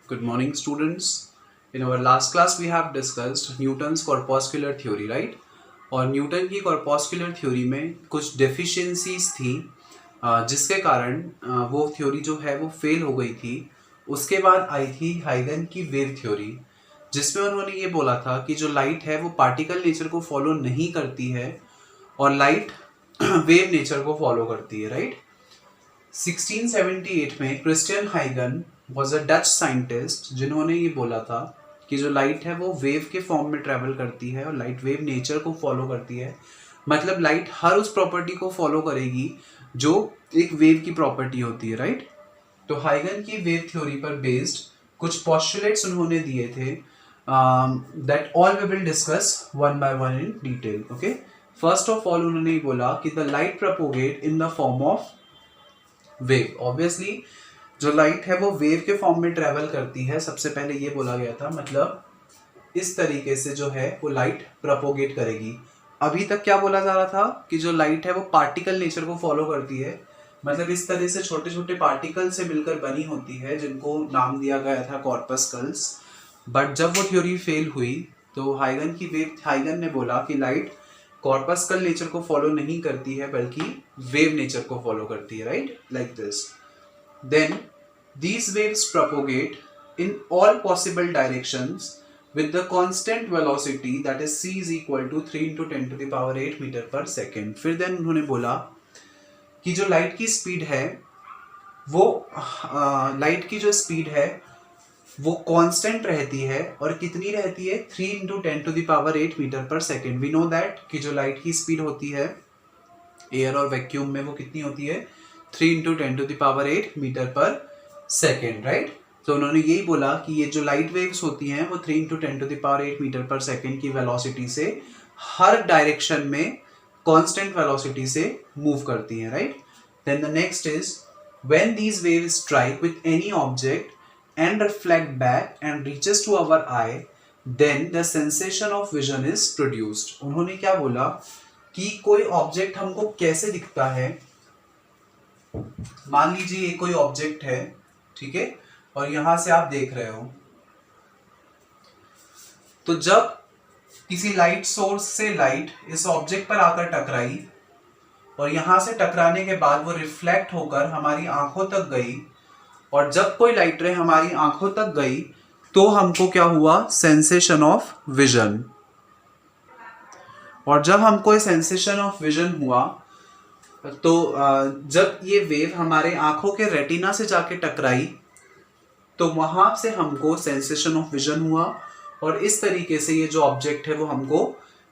Good morning, students. In our last class, we have discussed Newton's corpuscular theory, right? और Newton की corpuscular theory में कुछ deficiencies थी जिसके कारण वो थ्योरी जो है वो फेल हो गई थी. उसके बाद आई थी हाइगन की वेव थ्योरी, जिसमें उन्होंने ये बोला था कि जो लाइट है वो पार्टिकल नेचर को फॉलो नहीं करती है और लाइट वेव नेचर को फॉलो करती है, राइट? 1678 में क्रिस्टियन हाइगन वॉज अ डच साइंटिस्ट जिन्होंने ये बोला था कि जो लाइट है वो वेव के फॉर्म में ट्रेवल करती है और लाइट वेव नेचर को फॉलो करती है. मतलब लाइट हर उस प्रॉपर्टी को फॉलो करेगी जो एक वेव की प्रॉपर्टी होती है, राइट? तो हाइगन की वेव थ्योरी पर बेस्ड कुछ पॉस्टुलेट्स उन्होंने दिए थे that all we will discuss one by one in detail. Okay, first of all उन्होंने ये बोला कि the light propagate in the form of wave. Obviously जो लाइट है वो वेव के फॉर्म में ट्रेवल करती है, सबसे पहले ये बोला गया था. मतलब इस तरीके से जो है वो लाइट प्रोपोगेट करेगी. अभी तक क्या बोला जा रहा था कि जो लाइट है वो पार्टिकल नेचर को फॉलो करती है. मतलब इस तरह से छोटे छोटे पार्टिकल से मिलकर बनी होती है जिनको नाम दिया गया था कॉर्पस्कल्स. बट जब वो थ्योरी फेल हुई तो हाइगन ने बोला कि लाइट कॉर्पस्कल नेचर को फॉलो नहीं करती है बल्कि वेव नेचर को फॉलो करती है, right? Like this. Then these waves propagate in all possible directions with the constant velocity that is c is equal to 3 into 10 to the power 8 metre पर second. फिर then उन्होंने बोला कि जो light की स्पीड है वो लाइट की जो स्पीड है वो कांस्टेंट रहती है और कितनी रहती है? 3 into 10 to the power 8 metre पर सेकेंड. वी नो दैट कि जो लाइट की स्पीड होती है एयर और वैक्यूम में वो कितनी होती है? 3 into 10 to the power 8 metre पर सेकेंड, राइट? तो उन्होंने यही बोला कि ये जो लाइट वेव्स होती हैं वो 3 into 10 to the power 8 metre पर सेकेंड की वेलोसिटी से हर डायरेक्शन में कांस्टेंट वेलोसिटी से मूव करती हैं, right? Then the next is when these waves strike with any object and reflect back and reaches to our eye, then the sensation of vision is produced. उन्होंने क्या बोला कि कोई object हमको कैसे दिखता है. मान लीजिए ये कोई ऑब्जेक्ट है, ठीक है, और यहां से आप देख रहे हो. तो जब किसी लाइट सोर्स से लाइट इस ऑब्जेक्ट पर आकर टकराई और यहां से टकराने के बाद वो रिफ्लेक्ट होकर हमारी आंखों तक गई, और जब कोई लाइट रे हमारी आंखों तक गई तो हमको क्या हुआ? Sensation of vision. और जब हमको सेंसेशन ऑफ विजन हुआ तो जब ये वेव हमारे आंखों के रेटिना से जाके टकराई तो वहां से हमको सेंसेशन ऑफ विजन हुआ और इस तरीके से ये जो ऑब्जेक्ट है वो हमको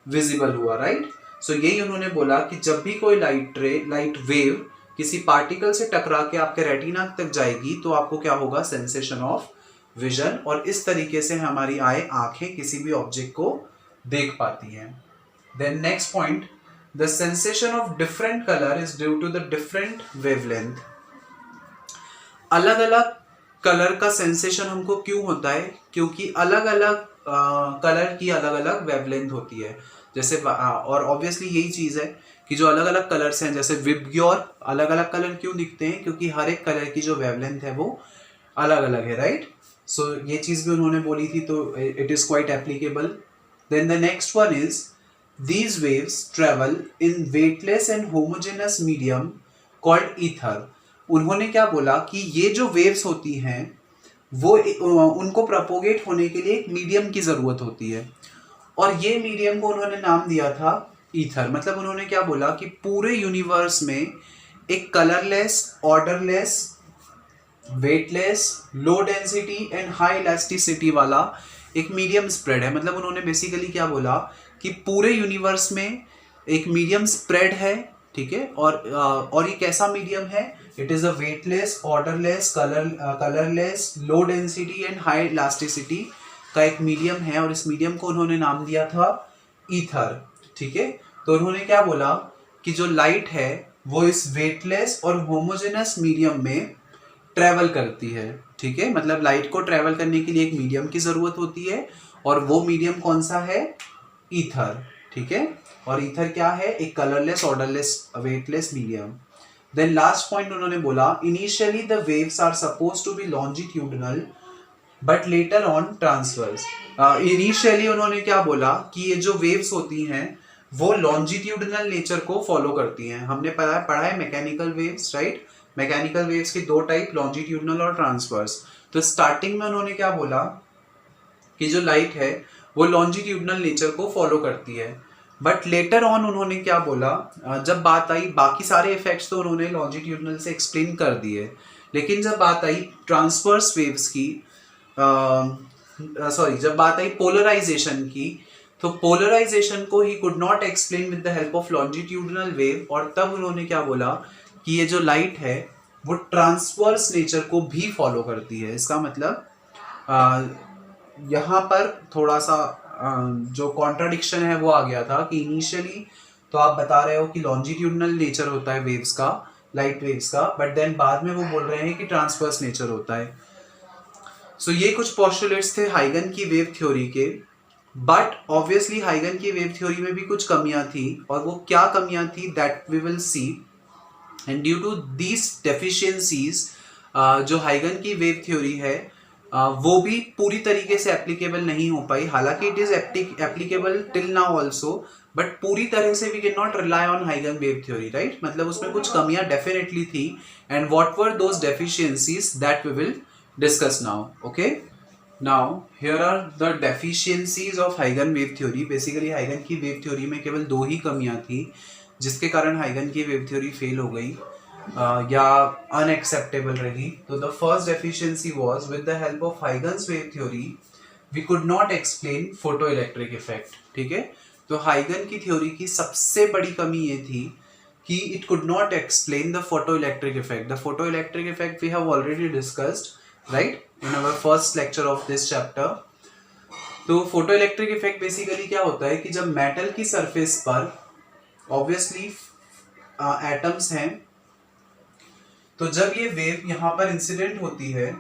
विजिबल हुआ, राइट? सो यही उन्होंने बोला कि जब भी कोई लाइट वेव किसी पार्टिकल से टकरा के आपके रेटिना तक जाएगी तो आपको क्या होगा? Sensation of vision. और इस तरीके से हमारी आंखें किसी भी ऑब्जेक्ट को देख पाती हैं. Then next point, the sensation of different colour is due to the different wavelength. अलग अलग कलर का सेंसेशन हमको क्यों होता है? क्योंकि अलग अलग कलर की अलग अलग वेवलेंथ होती है. जैसे और ऑब्वियसली यही चीज है कि जो अलग अलग कलर्स हैं, जैसे विबग्योर, अलग अलग कलर क्यों दिखते हैं? क्योंकि हर एक कलर की जो वेवलेंथ है वो अलग अलग है, राइट? सो ये चीज भी उन्होंने बोली थी, तो it is quite applicable. Then the next one is these waves travel in weightless and homogeneous medium called ether. उन्होंने क्या बोला कि ये जो वेव्स होती हैं वो उनको प्रोपोगेट होने के लिए एक मीडियम की जरूरत होती है और ये मीडियम को उन्होंने नाम दिया था ईथर. मतलब उन्होंने क्या बोला कि पूरे यूनिवर्स में एक colourless, odourless, weightless, low density and high elasticity वाला एक मीडियम स्प्रेड है. मतलब उन्होंने बेसिकली क्या बोला कि पूरे यूनिवर्स में एक मीडियम स्प्रेड है, ठीक है, और ये कैसा मीडियम है? It is a weightless, odourless, colourless, low density and high elasticity का एक मीडियम है और इस मीडियम को उन्होंने नाम दिया था ईथर, ठीक है. तो उन्होंने क्या बोला कि जो लाइट है वो इस वेटलेस और होमोजेनस मीडियम में ट्रेवल करती है, ठीक है. मतलब लाइट को ट्रेवल करने के लिए एक मीडियम की जरूरत होती है और वो मीडियम कौन सा है? ईथर, ठीक है. और ईथर क्या है? एक colourless, odourless, weightless medium. Then last point उन्होंने बोला, initially the waves are suppose to be longitudinal but later on transverse. Initially उन्होंने क्या बोला कि ये जो वेव्स होती हैं वो लॉन्जिट्यूडनल नेचर को फॉलो करती हैं। हमने पढ़ा है mechanical waves, right. Mechanical waves की दो टाइप, लॉन्जिट्यूडनल और ट्रांसवर्स। तो स्टार्टिंग में उन्होंने क्या बोला कि जो लाइट है वो लॉन्जिट्यूडनल नेचर को फॉलो करती है। बट लेटर ऑन उन्होंने क्या बोला, जब बात आई, बाकी सारे इफेक्ट्स तो उन्होंने लॉन्जिट्यूडनल से एक्सप्लेन कर दिए, लेकिन जब बात आई ट्रांसवर्स वेव्स की, जब बात आई पोलराइजेशन की, तो पोलराइजेशन को he could not explain with the help of longitudinal wave. और तब उन्होंने क्या बोला कि ये जो लाइट है वो ट्रांसवर्स नेचर को भी फॉलो करती है। इसका मतलब यहाँ पर थोड़ा सा जो कॉन्ट्राडिक्शन है वो आ गया था कि इनिशियली तो आप बता रहे हो कि लॉन्जिट्यूडनल नेचर होता है वेव्स का, लाइट वेव्स का, बट देन बाद में वो बोल रहे हैं कि ट्रांसवर्स नेचर होता है। सो ये कुछ पोस्टुलेट्स थे हाइगन की वेव थ्योरी के। बट ऑब्वियसली हाइगन की वेव थ्योरी में भी कुछ कमियां थी, और वो क्या कमियां थी that we will see. And due to these deficiencies जो हाइगन की वेव थ्योरी है वो भी पूरी तरीके से एप्लीकेबल नहीं हो पाई। हालांकि it is applicable till now also, but पूरी तरह से we can not rely on हाइगन वेव थ्योरी, राइट। मतलब उसमें कुछ कमियां डेफिनेटली थी। And what were those deficiencies that we will discuss now. Okay, now here are the deficiencies of हाइगन वेव थ्योरी। बेसिकली हाइगन की वेव थ्योरी में केवल दो ही कमियां थी जिसके कारण हाइगन की वेव थ्योरी फेल हो गई या अनएक्सेप्टेबल रही। तो the first deficiency was with the help of Huygens wave theory we could not explain photo electric effect. ठीक है, तो हाइगन की थ्योरी की सबसे बड़ी कमी ये थी कि it could not explain the photo electric effect. The photo electric effect we have already discussed, right, in our first lecture of this chapter. तो फोटो इलेक्ट्रिक इफेक्ट बेसिकली क्या होता है कि जब मेटल की सरफेस पर ऑब्वियसली एटम्स हैं, तो जब ये वेव यहाँ पर इंसिडेंट होती है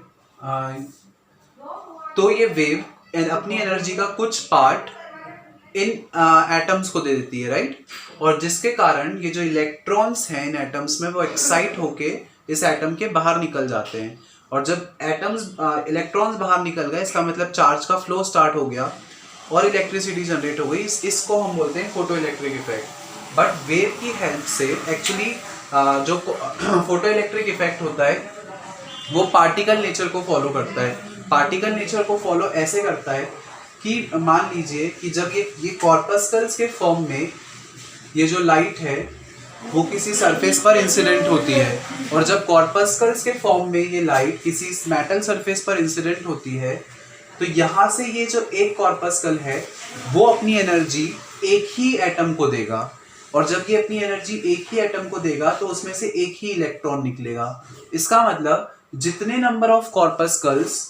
तो ये वेव अपनी एनर्जी का कुछ पार्ट इन एटम्स को दे देती है, राइट। और जिसके कारण ये जो इलेक्ट्रॉन्स हैं इन एटम्स में वो एक्साइट होके इस एटम के बाहर निकल जाते हैं। और जब एटम्स इलेक्ट्रॉन्स बाहर निकल गए, इसका मतलब चार्ज का फ्लो स्टार्ट हो गया और इलेक्ट्रिसिटी जनरेट हो गई। इसको हम बोलते हैं photo electric effect. But wave की हेल्प से एक्चुअली जो फोटो इलेक्ट्रिक इफेक्ट होता है वो पार्टिकल नेचर को फॉलो करता है। पार्टिकल नेचर को फॉलो ऐसे करता है कि मान लीजिए कि जब ये कॉर्पस्कल्स के फॉर्म में ये जो लाइट है वो किसी सरफेस पर इंसिडेंट होती है, और जब कॉर्पस्कल्स के फॉर्म में ये लाइट किसी मेटल सरफेस पर इंसिडेंट होती है, तो यहाँ से ये जो एक कॉर्पस्कल है वो अपनी एनर्जी एक ही एटम को देगा, और जब ये अपनी एनर्जी एक ही एटम को देगा तो उसमें से एक ही इलेक्ट्रॉन निकलेगा। इसका मतलब जितने नंबर ऑफ कॉर्पस्कल्स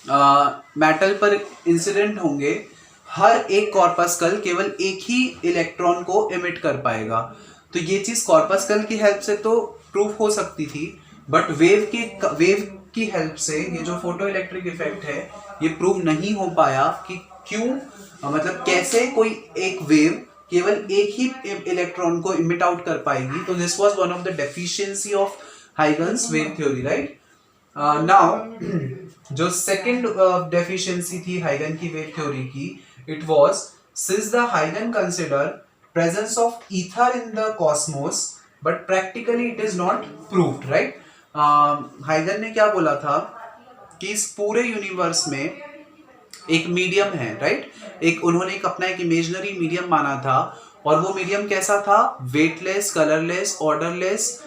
मेटल पर इंसिडेंट होंगे, हर एक कॉर्पस्कल केवल एक ही इलेक्ट्रॉन को इमिट कर पाएगा। तो ये चीज कॉर्पस्कल की हेल्प से तो प्रूफ हो सकती थी, बट वेव की हेल्प से ये जो फोटो इलेक्ट्रिक इफेक्ट है ये प्रूव नहीं हो पाया कि क्यों, मतलब कैसे कोई एक वेव केवल एक ही इलेक्ट्रॉन को इमिट आउट कर पाएगी। तो this was one of the deficiency of Huygens wave theory, right. Now जो सेकंड डेफिशिएंसी थी हाइगन की वेव थ्योरी की, इट वाज सिंस द हाइगन consider presence of ether in the cosmos but practically it is not proved, right. हाइगन ने क्या बोला था कि इस पूरे यूनिवर्स में एक मीडियम है, राइट। उन्होंने अपना एक इमेजिनरी मीडियम माना था, और वो मीडियम कैसा था? Weightless, colourless, odourless,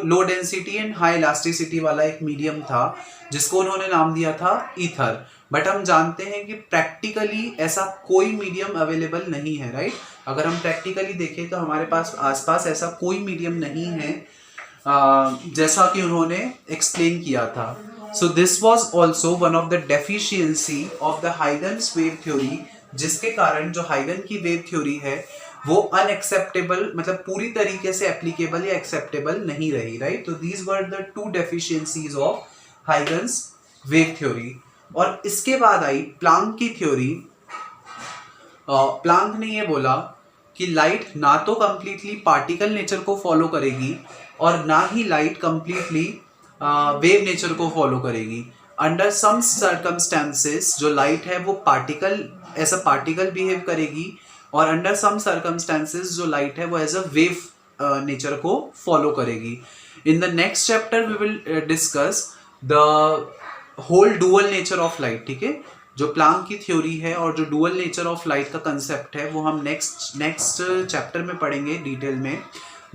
low density and high elasticity वाला एक मीडियम था जिसको उन्होंने नाम दिया था ईथर। बट हम जानते हैं कि प्रैक्टिकली ऐसा कोई मीडियम अवेलेबल नहीं है, राइट। अगर हम प्रैक्टिकली देखें तो हमारे पास आसपास ऐसा कोई मीडियम नहीं है जैसा कि उन्होंने एक्सप्लेन किया था। So this was also one of the deficiency of the Huygens wave theory, जिसके कारण जो हाइगन की वेव थ्योरी है वो अनएक्सेप्टेबल, मतलब पूरी तरीके से एप्लीकेबल या एक्सेप्टेबल नहीं रही, राइट। तो these were the two deficiencies of Huygens wave theory. और इसके बाद आई प्लांक की थ्योरी। प्लांक ने ये बोला कि लाइट ना तो कंप्लीटली पार्टिकल नेचर को फॉलो करेगी और ना ही लाइट कंप्लीटली वेव नेचर को फॉलो करेगी। अंडर सम सर्कमस्टेंसेस जो लाइट है वो particle as a particle behave करेगी, और अंडर सम सर्कमस्टेंसेस जो लाइट है वो एज अ वेव नेचर को फॉलो करेगी। In the next chapter we will discuss the whole dual nature of light. ठीक है, जो प्लांक की थ्योरी है और जो डुअल नेचर ऑफ लाइट का कंसेप्ट है वो हम नेक्स्ट चैप्टर में पढ़ेंगे डिटेल में।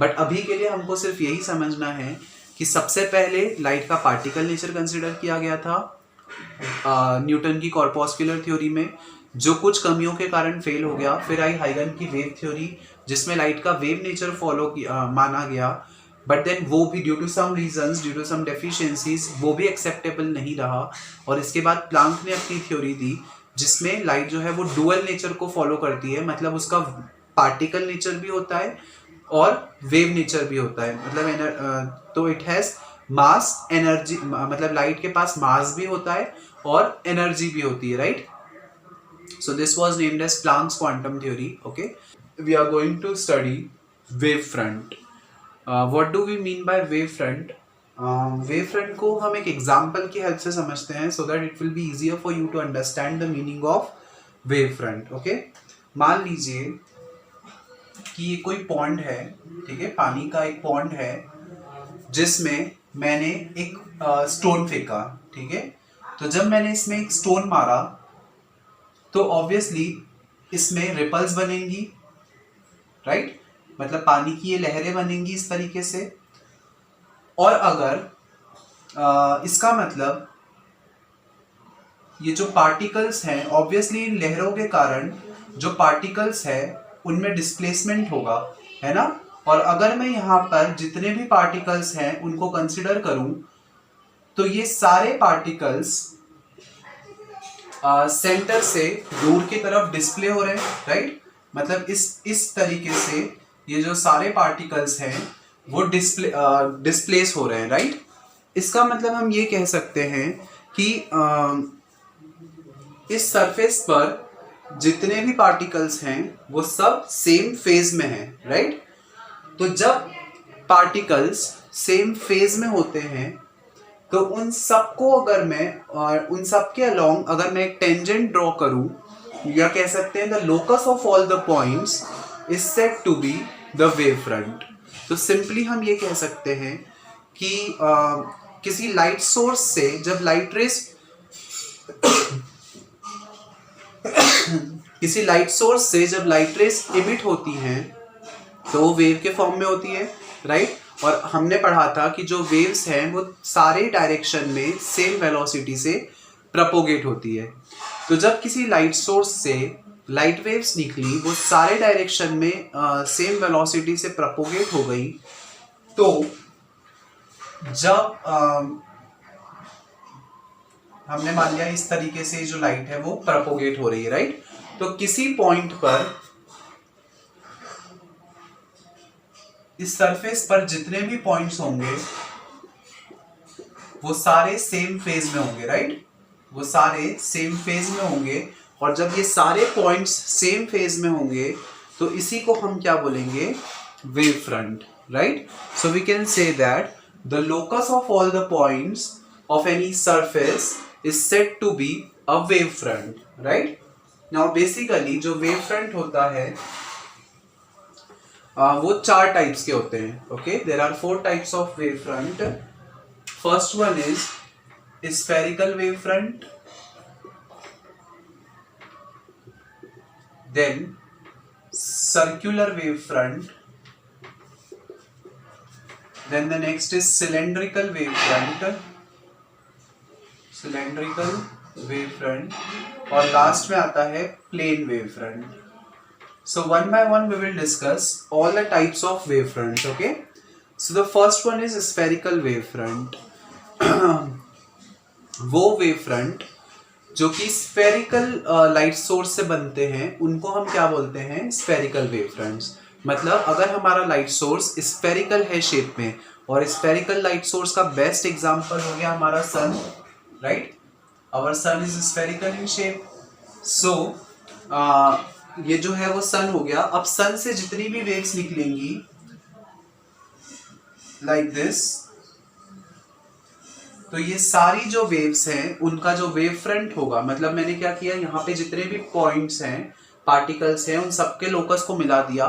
बट अभी के लिए हमको सिर्फ यही समझना है कि सबसे पहले लाइट का पार्टिकल नेचर कंसिडर किया गया था न्यूटन की कॉर्पस्कुलर थ्योरी में, जो कुछ कमियों के कारण फेल हो गया। फिर आई हाइगन की वेव थ्योरी जिसमें लाइट का वेव नेचर फॉलो माना गया, बट देन वो भी due to some reasons, due to some deficiencies वो भी एक्सेप्टेबल नहीं रहा। और इसके बाद प्लांक ने अपनी थ्योरी दी जिसमें लाइट जो है वो डुअल नेचर को फॉलो करती है, मतलब उसका पार्टिकल नेचर भी होता है और वेव नेचर भी होता है। मतलब तो इट हैज मास एनर्जी, मतलब लाइट के पास मास भी होता है और एनर्जी भी होती है, right. So this was named as Planck's quantum theory. Okay, we are going to study wave front. What do we mean by wave front? Wave front को हम एक example की help से समझते हैं so that it will be easier for you to understand the meaning of wave front. Okay, मान लीजिए कि ये कोई pond है, ठीक है, पानी का एक pond है जिसमें मैंने एक stone फेंका, ठीक है। तो जब मैंने इसमें एक stone मारा तो ऑब्वियसली इसमें रिपल्स बनेंगी, राइट, मतलब पानी की ये लहरें बनेंगी इस तरीके से। और अगर इसका मतलब ये जो पार्टिकल्स हैं, ऑब्वियसली इन लहरों के कारण जो पार्टिकल्स है उनमें डिस्प्लेसमेंट होगा, है ना। और अगर मैं यहाँ पर जितने भी पार्टिकल्स हैं उनको कंसिडर करूं तो ये सारे पार्टिकल्स सेंटर से दूर की तरफ डिस्प्ले हो रहे हैं, राइट। मतलब इस तरीके से ये जो सारे पार्टिकल्स हैं वो डिस्प्लेस हो रहे हैं, राइट। इसका मतलब हम ये कह सकते हैं कि इस सरफेस पर जितने भी पार्टिकल्स हैं वो सब सेम फेज में हैं, राइट। तो जब पार्टिकल्स सेम फेज में होते हैं तो उन सबको अगर मैं और उन सब के अलोंग अगर मैं एक टेंजेंट ड्रॉ करूं, या कह सकते हैं the locus of all the points is said to be the wave front. तो सिंपली हम ये कह सकते हैं कि किसी लाइट सोर्स से जब लाइट रेस किसी लाइट सोर्स से जब लाइट रेस इमिट होती हैं तो वो वेव के फॉर्म में होती है, राइट। और हमने पढ़ा था कि जो वेव्स हैं वो सारे डायरेक्शन में सेम वेलोसिटी से प्रपोगेट होती है। तो जब किसी लाइट सोर्स से लाइट वेव्स निकली वो सारे डायरेक्शन में सेम वेलोसिटी से प्रपोगेट हो गई, तो जब हमने मान लिया इस तरीके से जो लाइट है वो प्रपोगेट हो रही है, राइट। तो किसी पॉइंट पर इस सरफेस पर जितने भी पॉइंट्स होंगे वो सारे सेम फेज में होंगे, राइट। वो सारे सेम फेज में होंगे, और जब ये सारे पॉइंट्स सेम फेज में होंगे तो इसी को हम क्या बोलेंगे, wave front, right. So we can say that the locus of all the points of any surface is said to be a wave front, right. Now basically जो वेव फ्रंट होता है वो 4 टाइप्स के होते हैं। Okay, there are 4 types of wave front. First one is spherical wave front, then circular wave front, then the next is cylindrical wave front, और last में आता है plane wave front. So one by one we will discuss all the types of wave fronts. Okay, so the first one is spherical wave front. वो wave front जो कि spherical light source से बनते हैं उनको हम क्या बोलते हैं, spherical wave fronts। मतलब अगर हमारा light source spherical है शेप में, और spherical light source का best example हो गया हमारा sun, right? Our sun is spherical in shape. So ये जो है वो सन हो गया। अब सन से जितनी भी वेव्स निकलेंगी लाइक दिस, तो ये सारी जो वेव्स हैं उनका जो वेव फ्रंट होगा, मतलब मैंने क्या किया, यहाँ पे जितने भी पॉइंट्स हैं, पार्टिकल्स हैं, उन सबके लोकस को मिला दिया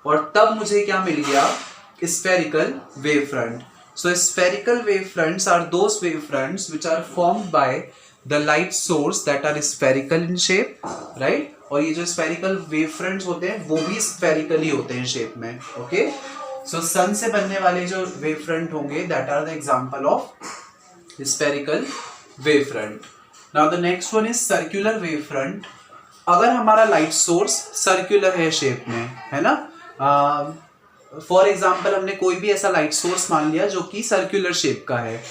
और तब मुझे क्या मिल गया, spherical wave front. So spherical wave fronts are those wave fronts which are formed by the light source that are spherical in shape, right? और ये जो spherical wave fronts होते हैं वो भी spherical ही होते हैं शेप में. Okay? So sun से बनने वाले जो wave front होंगे that are the example of spherical wave front. Now the next one is circular wave front. अगर हमारा light source circular है शेप में, है ना, फॉर एग्जाम्पल हमने कोई भी ऐसा लाइट सोर्स मान लिया जो कि सर्कुलर शेप का है,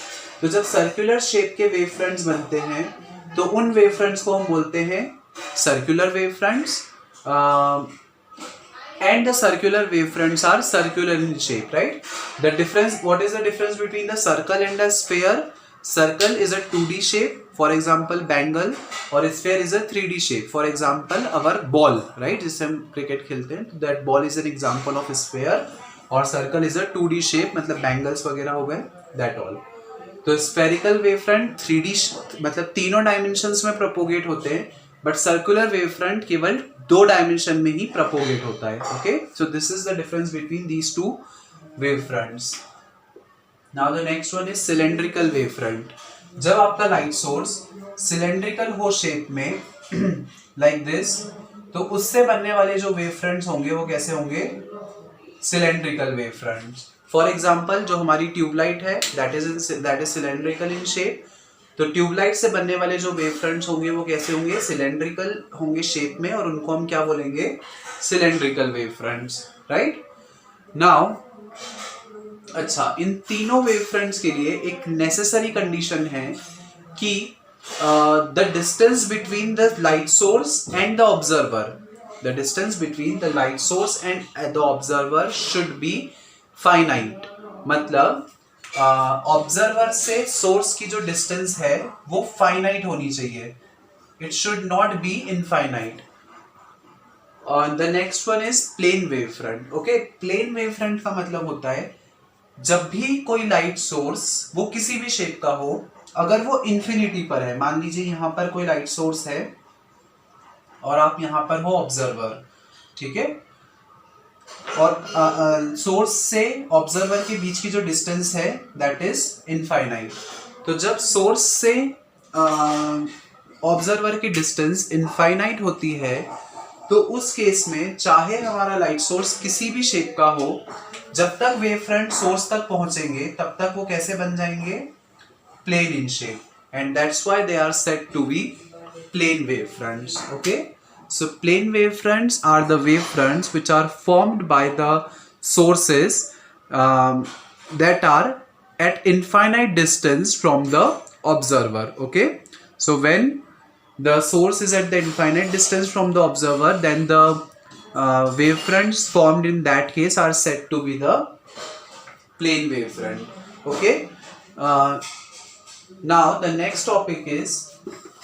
तो जब सर्कुलर शेप के वेव फ्रंट्स बनते हैं तो उन वेव फ्रंट्स को हम बोलते हैं circular wave fronts. And the circular wave fronts are circular in shape, right. The difference, what is the difference between the circle and the sphere? Circle is a 2D shape, for example bangle, और sphere is a 3D shape, for example our ball, right, जिससे हम cricket खेलते हैं, that ball is an example of sphere, और circle is a 2D shape, मतलब bangles वगैरह हो गए, दैट ऑल. तो स्फेरिकल वेव फ्रंट 3D मतलब तीनों डायमेंशंस में प्रोपोगेट होते हैं, बट सर्कुलर वेव फ्रंट केवल 2 डायमेंशन में ही प्रोपोगेट होता है. Okay, so this is the difference between these two wave fronts. Now the next one is cylindrical wave front. जब आपका लाइट सोर्स सिलेंड्रिकल हो शेप में like this, तो उससे बनने वाले जो वेव फ्रंट्स होंगे वो कैसे होंगे, cylindrical wave fronts. For example जो हमारी ट्यूबलाइट है that is cylindrical in shape, तो ट्यूबलाइट से बनने वाले जो वेव फ्रंट्स होंगे वो कैसे होंगे, सिलेंड्रिकल होंगे शेप में, और उनको हम क्या बोलेंगे, cylindrical wave fronts, right. Now अच्छा, इन तीनों वेव फ्रंट्स के लिए एक नेसेसरी कंडीशन है कि the distance between the light source and the observer, the distance between the light source and the observer should be finite. मतलब ऑब्जर्वर से source की जो डिस्टेंस है वो फाइनाइट होनी चाहिए, it should not be infinite. The next one is plane wave front. Okay, plane wave front का मतलब होता है जब भी कोई लाइट सोर्स वो किसी भी शेप का हो, अगर वो इंफिनिटी पर है, मान लीजिए यहाँ पर कोई लाइट सोर्स है और आप यहाँ पर हो ऑब्जर्वर, ठीक है, और सोर्स से ऑब्जर्वर के बीच की जो डिस्टेंस है दैट इज इनफाइनाइट. तो जब सोर्स से ऑब्जर्वर की डिस्टेंस इनफाइनाइट होती है तो उस केस में चाहे हमारा लाइट सोर्स किसी भी शेप का हो, जब तक वेव फ्रंट सोर्स तक पहुंचेंगे तब तक वो कैसे बन जाएंगे, plane in shape, and that's why they are said to be plane wave fronts. Okay, so plane wave fronts are the wave fronts which are formed by the sources that are at infinite distance from the observer. Okay, so when the source is at the infinite distance from the observer, then the wave fronts formed in that case are said to be the plane wave front. Okay, now the next topic is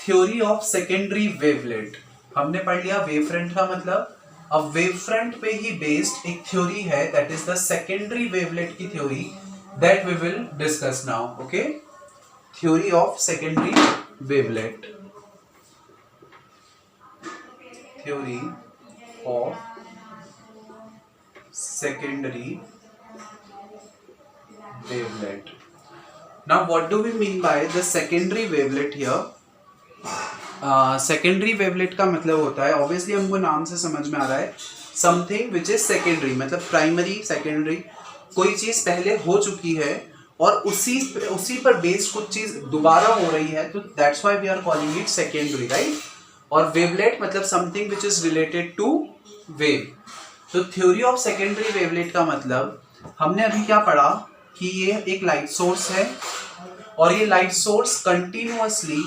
theory of secondary wavelet. हमने पढ़ लिया wave front का मतलब. अब wave front पे ही based एक theory है that is the secondary wavelet की theory, that we will discuss now. Okay, theory of secondary wavelet. Theory of secondary wavelet. Now what do we mean by the secondary wavelet here? Secondary wavelet का मतलब होता है, obviously हमको नाम से समझ में आ रहा है, something which is secondary, मतलब primary, secondary, कोई चीज पहले हो चुकी है और उसी पर बेस्ड कुछ चीज दोबारा हो रही है, तो that's why we are calling it secondary, right? और वेवलेट मतलब something which is related to wave. तो थ्योरी ऑफ सेकेंडरी वेवलेट का मतलब हमने अभी क्या पढ़ा कि ये एक लाइट सोर्स है और ये लाइट सोर्स कंटिन्यूअसली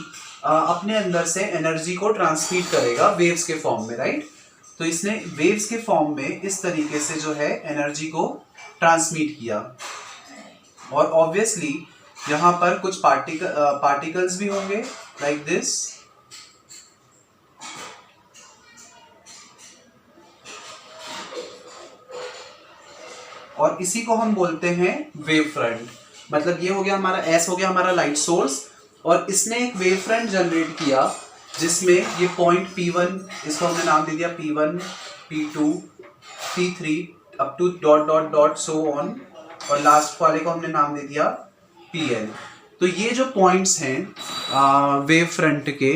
अपने अंदर से एनर्जी को ट्रांसमिट करेगा वेव्स के फॉर्म में, राइट. तो इसने वेव्स के फॉर्म में इस तरीके से जो है एनर्जी को ट्रांसमिट किया, और ऑब्वियसली यहाँ पर कुछ पार्टिकल्स भी होंगे लाइक दिस, और इसी को हम बोलते हैं वेव फ्रंट. मतलब ये हो गया हमारा S हो गया हमारा लाइट सोर्स, और इसने एक वेव फ्रंट जनरेट किया जिसमें ये पॉइंट P1, इसको हमने नाम दे दिया P1, P2, P3 up to dot dot dot so on, और लास्ट वाले को हमने नाम दे दिया PL। तो ये जो पॉइंट्स हैं वेव फ्रंट के,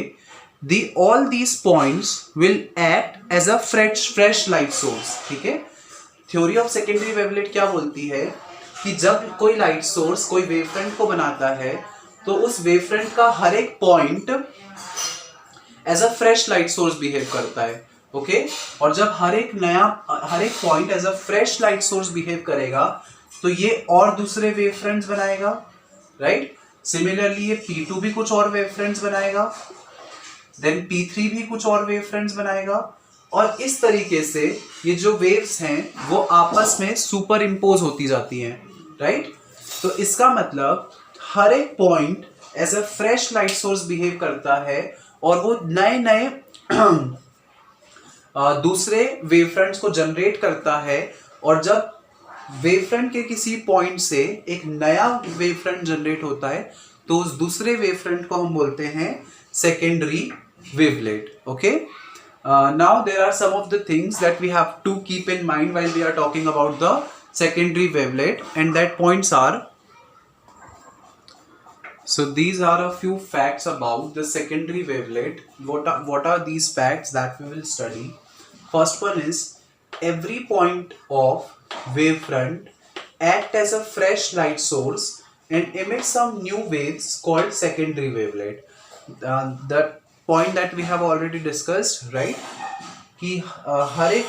all these points will act as a fresh light source. ठीक है, थ्योरी ऑफ सेकेंडरी वेवलेट क्या बोलती है कि जब कोई लाइट सोर्स कोई वेव फ्रंट को बनाता है तो उस वेव फ्रंट का हर एक point as a fresh light source behave करता है। ओके, और जब हर एक point as a fresh light source behave करेगा तो ये और दूसरे वेव फ्रंट्स बनाएगा, राइट। सिमिलरली ये P2 भी कुछ और वेव फ्रंट्स बनाएगा, देन P3 भी कुछ और वेव फ्रंट्स बनाएगा, और इस तरीके से ये जो वेव्स हैं वो आपस में सुपर इम्पोज होती जाती हैं, राइट। तो इसका मतलब हर एक point as a fresh light source behave करता है और वो नए नए दूसरे वेव फ्रंट्स को जनरेट करता है, और जब वेव फ्रंट के किसी पॉइंट से एक नया वेव फ्रंट जनरेट होता है तो उस दूसरे वेव फ्रंट को हम बोलते हैं secondary wavelet. Okay, now there are some of the things that we have to keep in mind while we are talking about the secondary wavelet, and that points are, so these are a few facts about the secondary wavelet. What are these facts that we will study? First one is, every point of wavefront act as a fresh light source and emit some new waves called secondary wavelet. The point that we have already discussed, right, कि हर एक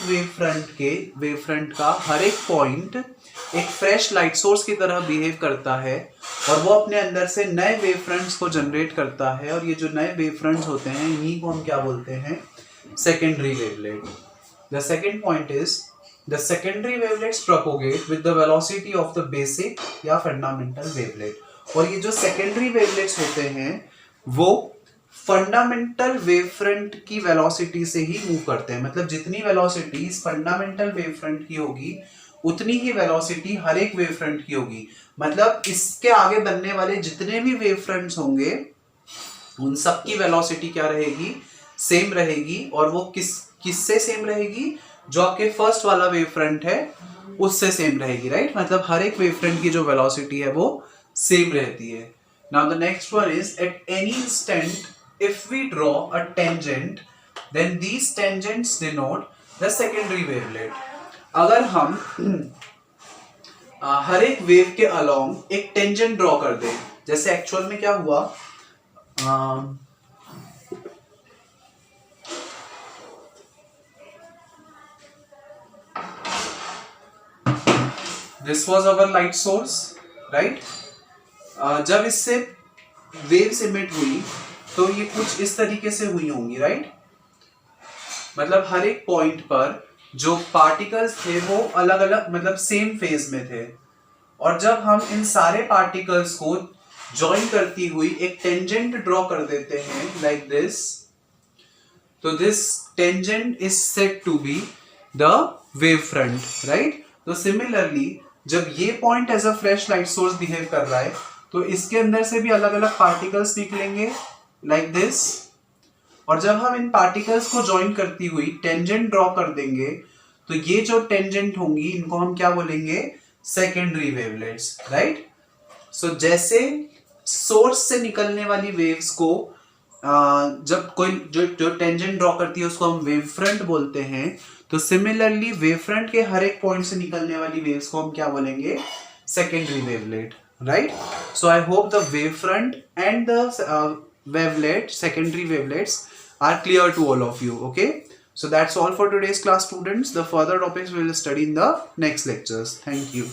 wave front का हर एक point एक fresh light source की तरह behave करता है और वो अपने अंदर से नए वेव फ्रंट्स को जनरेट करता है, और ये जो नए वेव फ्रंट्स होते हैं इन्हीं को हम क्या बोलते हैं, secondary wavelet. The second point is, the secondary wavelets propagate with the velocity of the basic या फंडामेंटल वेवलेट। और ये जो सेकेंडरी वेवलेट्स होते हैं वो फंडामेंटल वेव फ्रंट की वेलोसिटी से ही मूव करते हैं। मतलब जितनी वेलोसिटी इस फंडामेंटल वेव फ्रंट की होगी उतनी ही वेलोसिटी हर एक वेव फ्रंट की होगी। मतलब इसके आगे बनने वाले जितने भी वेव फ्रंट्स होंगे उन सब की वेलोसिटी क्या रहेगी, सेम रहेगी। और वो किससे सेम रहेगी, जो आपके फर्स्ट वाला वेव फ्रंट है उससे सेम रहेगी, राइट। मतलब हर एक वेव फ्रंट की जो वेलोसिटी है वो सेम रहती है। Now the next one is, at any instant if we draw a tangent then these tangents denote the secondary wavelet। अगर हम हर एक वेव के अलोंग एक टेंजेंट ड्रॉ कर दें, जैसे एक्चुअल में क्या हुआ, this was our light source, right। जब इससे वेव्स इमिट हुई तो ये कुछ इस तरीके से हुई होंगी, राइट। मतलब हर एक पॉइंट पर जो पार्टिकल्स थे वो अलग अलग मतलब सेम फेज में थे, और जब हम इन सारे पार्टिकल्स को ज्वाइन करती हुई एक टेंजेंट ड्रॉ कर देते हैं लाइक दिस, तो this tangent is said to be the wave front, right. तो सिमिलरली जब ये point as a fresh light source behave कर रहा है तो इसके अंदर से भी अलग अलग पार्टिकल्स निकलेंगे लाइक दिस, और जब हम इन पार्टिकल्स को ज्वाइन करती हुई टेंजेंट ड्रॉ कर देंगे तो ये जो टेंजेंट होंगी इनको हम क्या बोलेंगे, सेकेंडरी वेवलेट्स, राइट। सो जैसे सोर्स से निकलने वाली वेव्स को जब कोई जो टेंजेंट ड्रॉ करती है उसको हम वेव फ्रंट बोलते हैं, तो सिमिलरली वेव फ्रंट के हर एक पॉइंट से निकलने वाली वेव्स को हम क्या बोलेंगे, secondary wavelet, right। So I hope the wavefront and the secondary wavelets are clear to all of you, okay। So that's all for today's class, students. The further topics we will study in the next lectures. Thank you.